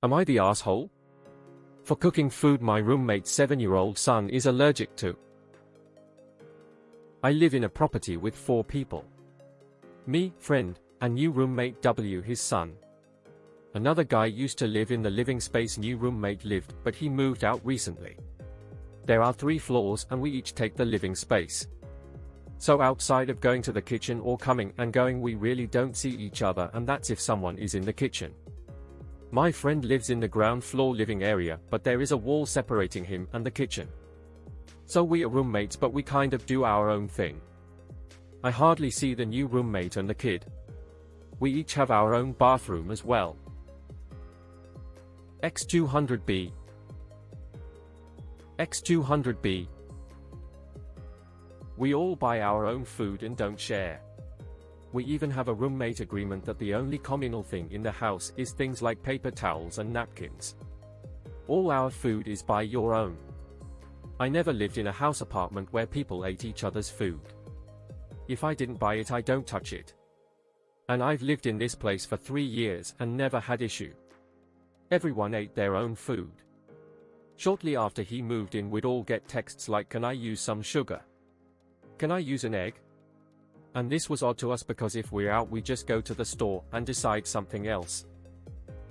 Am I the asshole? For cooking food my roommate's 7-year-old son is allergic to. I live in a property with 4 people. Me, friend, and new roommate W, his son. Another guy used to live in the living space new roommate lived, but he moved out recently. There are 3 floors and we each take the living space. So outside of going to the kitchen or coming and going we really don't see each other, and that's if someone is in the kitchen. My friend lives in the ground floor living area, but there is a wall separating him and the kitchen. So we are roommates, but we kind of do our own thing. I hardly see the new roommate and the kid. We each have our own bathroom as well. X200B. X200B. We all buy our own food and don't share. We even have a roommate agreement that the only communal thing in the house is things like paper towels and napkins. All our food is buy your own. I never lived in a house apartment where people ate each other's food. If I didn't buy it, I don't touch it. And I've lived in this place for 3 years and never had issue. Everyone ate their own food. Shortly after he moved in, we'd all get texts like, "Can I use some sugar? Can I use an egg?" And this was odd to us because if we're out we just go to the store and decide something else.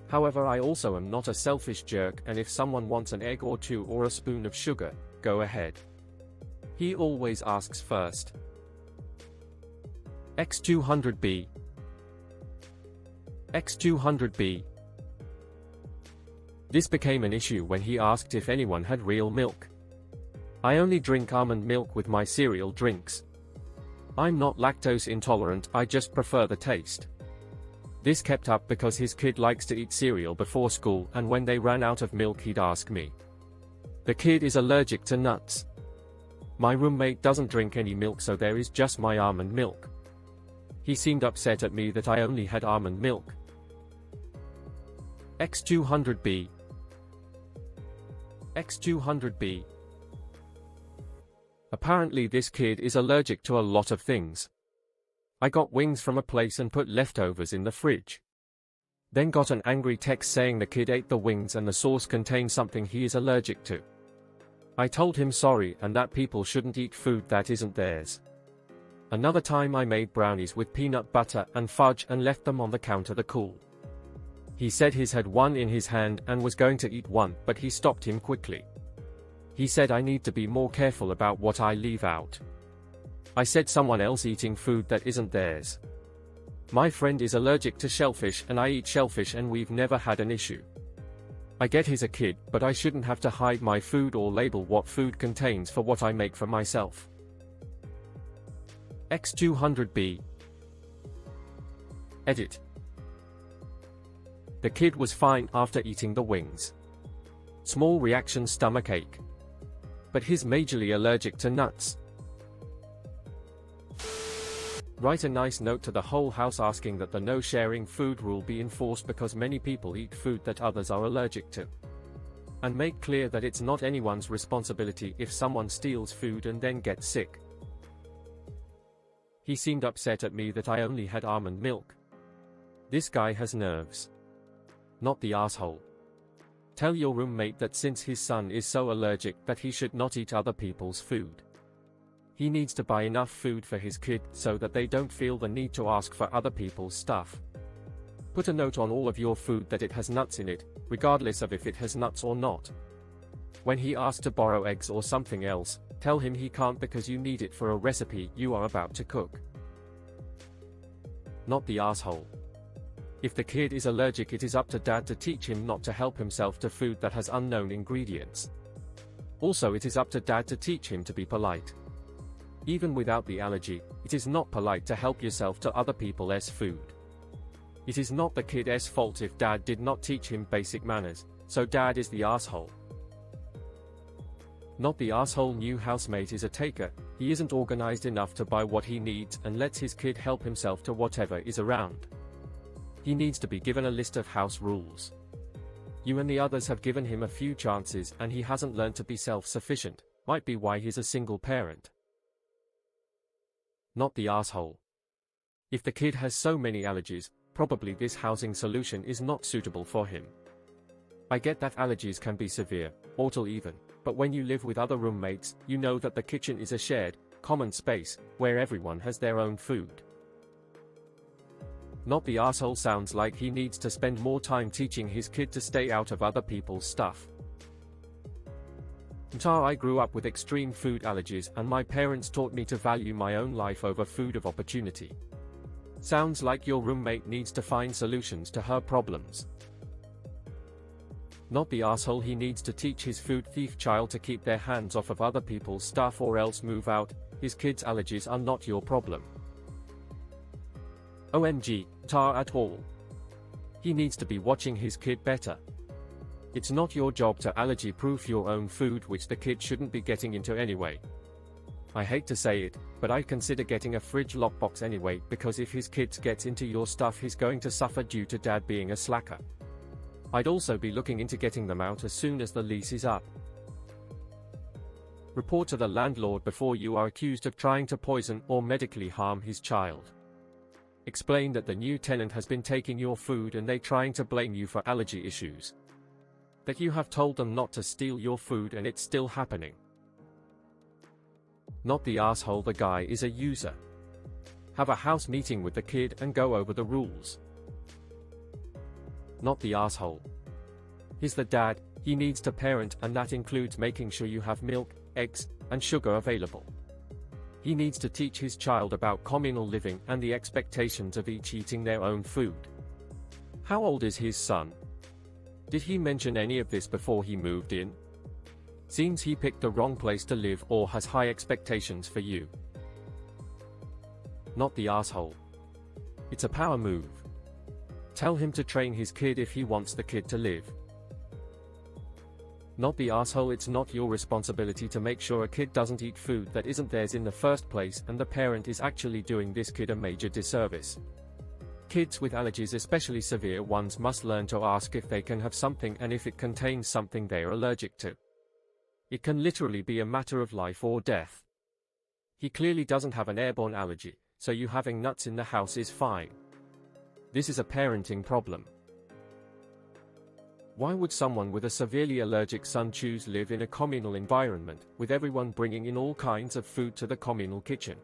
However, I also am not a selfish jerk, and if someone wants an egg or 2 or a spoon of sugar, go ahead. He always asks first. X200B. X200B. This became an issue when he asked if anyone had real milk. I only drink almond milk with my cereal drinks. I'm not lactose intolerant, I just prefer the taste. This kept up because his kid likes to eat cereal before school, and when they ran out of milk he'd ask me. The kid is allergic to nuts. My roommate doesn't drink any milk, so there is just my almond milk. He seemed upset at me that I only had almond milk. X200B. X200B. Apparently this kid is allergic to a lot of things. I got wings from a place and put leftovers in the fridge. Then got an angry text saying the kid ate the wings and the sauce contained something he is allergic to. I told him sorry and that people shouldn't eat food that isn't theirs. Another time I made brownies with peanut butter and fudge and left them on the counter to cool. He said he's had one in his hand and was going to eat one, but he stopped him quickly. He said I need to be more careful about what I leave out. I said someone else eating food that isn't theirs. My friend is allergic to shellfish and I eat shellfish and we've never had an issue. I get he's a kid, but I shouldn't have to hide my food or label what food contains for what I make for myself. X200B. Edit. The kid was fine after eating the wings. Small reaction, stomachache. But he's majorly allergic to nuts. Write a nice note to the whole house asking that the no sharing food rule be enforced because many people eat food that others are allergic to. And make clear that it's not anyone's responsibility if someone steals food and then gets sick. He seemed upset at me that I only had almond milk. This guy has nerves. Not the asshole. Tell your roommate that since his son is so allergic that he should not eat other people's food. He needs to buy enough food for his kid so that they don't feel the need to ask for other people's stuff. Put a note on all of your food that it has nuts in it, regardless of if it has nuts or not. When he asks to borrow eggs or something else, tell him he can't because you need it for a recipe you are about to cook. Not the asshole. If the kid is allergic, it is up to dad to teach him not to help himself to food that has unknown ingredients. Also, it is up to dad to teach him to be polite. Even without the allergy, it is not polite to help yourself to other people's food. It is not the kid's fault if dad did not teach him basic manners, so dad is the asshole. Not the asshole new housemate is a taker, he isn't organized enough to buy what he needs and lets his kid help himself to whatever is around. He needs to be given a list of house rules. You and the others have given him a few chances and he hasn't learned to be self-sufficient, might be why he's a single parent. Not the asshole. If the kid has so many allergies, probably this housing solution is not suitable for him. I get that allergies can be severe, mortal even, but when you live with other roommates, you know that the kitchen is a shared, common space, where everyone has their own food. Not the asshole sounds like he needs to spend more time teaching his kid to stay out of other people's stuff. I grew up with extreme food allergies and my parents taught me to value my own life over food of opportunity. Sounds like your roommate needs to find solutions to her problems. Not the asshole he needs to teach his food thief child to keep their hands off of other people's stuff or else move out. His kid's allergies are not your problem. OMG, tar at all. He needs to be watching his kid better. It's not your job to allergy-proof your own food, which the kid shouldn't be getting into anyway. I hate to say it, but I'd consider getting a fridge lockbox anyway, because if his kid gets into your stuff he's going to suffer due to dad being a slacker. I'd also be looking into getting them out as soon as the lease is up. Report to the landlord before you are accused of trying to poison or medically harm his child. Explain that the new tenant has been taking your food and they trying to blame you for allergy issues. That you have told them not to steal your food and it's still happening. Not the asshole the guy is a user. Have a house meeting with the kid and go over the rules. Not the asshole. He's the dad, he needs to parent and that includes making sure you have milk, eggs, and sugar available. He needs to teach his child about communal living and the expectations of each eating their own food. How old is his son? Did he mention any of this before he moved in? Seems he picked the wrong place to live or has high expectations for you. Not the asshole. It's a power move. Tell him to train his kid if he wants the kid to live. Not the asshole. It's not your responsibility to make sure a kid doesn't eat food that isn't theirs in the first place, and the parent is actually doing this kid a major disservice. Kids with allergies, especially severe ones, must learn to ask if they can have something and if it contains something they are allergic to. It can literally be a matter of life or death. He clearly doesn't have an airborne allergy, so you having nuts in the house is fine. This is a parenting problem. Why would someone with a severely allergic son choose live in a communal environment, with everyone bringing in all kinds of food to the communal kitchen?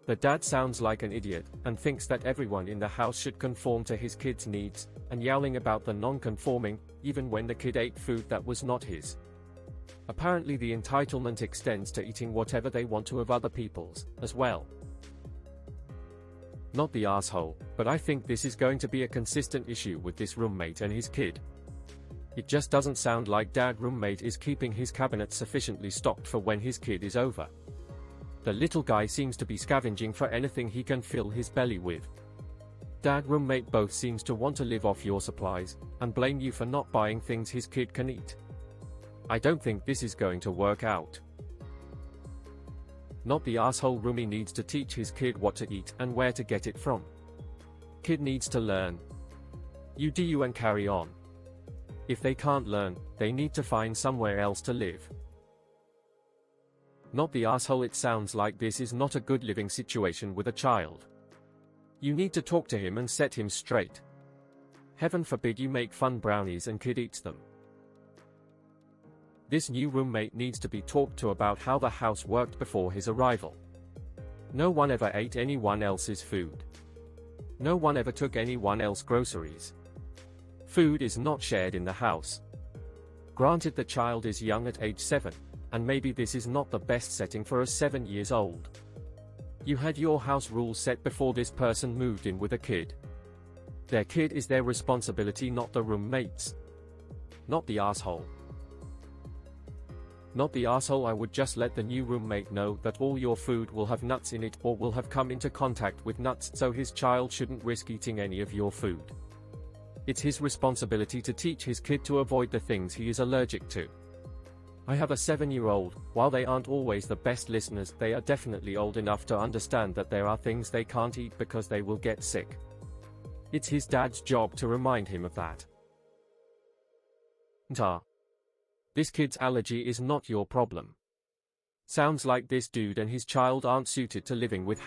The dad sounds like an idiot, and thinks that everyone in the house should conform to his kid's needs, and yowling about the non-conforming, even when the kid ate food that was not his. Apparently the entitlement extends to eating whatever they want to of other people's, as well. Not the asshole, but I think this is going to be a consistent issue with this roommate and his kid. It just doesn't sound like dad roommate is keeping his cabinet sufficiently stocked for when his kid is over. The little guy seems to be scavenging for anything he can fill his belly with. Dad roommate both seems to want to live off your supplies, and blame you for not buying things his kid can eat. I don't think this is going to work out. Not the asshole roomie needs to teach his kid what to eat and where to get it from. Kid needs to learn. You do you and carry on. If they can't learn, they need to find somewhere else to live. Not the asshole. It sounds like this is not a good living situation with a child. You need to talk to him and set him straight. Heaven forbid you make fun brownies and kid eats them. This new roommate needs to be talked to about how the house worked before his arrival. No one ever ate anyone else's food. No one ever took anyone else's groceries. Food is not shared in the house. Granted, the child is young at age 7, and maybe this is not the best setting for a 7 years old. You had your house rules set before this person moved in with a kid. Their kid is their responsibility, not the roommate's. Not the asshole. Not the asshole. I would just let the new roommate know that all your food will have nuts in it or will have come into contact with nuts, so his child shouldn't risk eating any of your food. It's his responsibility to teach his kid to avoid the things he is allergic to. I have a 7-year-old. While they aren't always the best listeners, they are definitely old enough to understand that there are things they can't eat because they will get sick. It's his dad's job to remind him of that. This kid's allergy is not your problem. Sounds like this dude and his child aren't suited to living with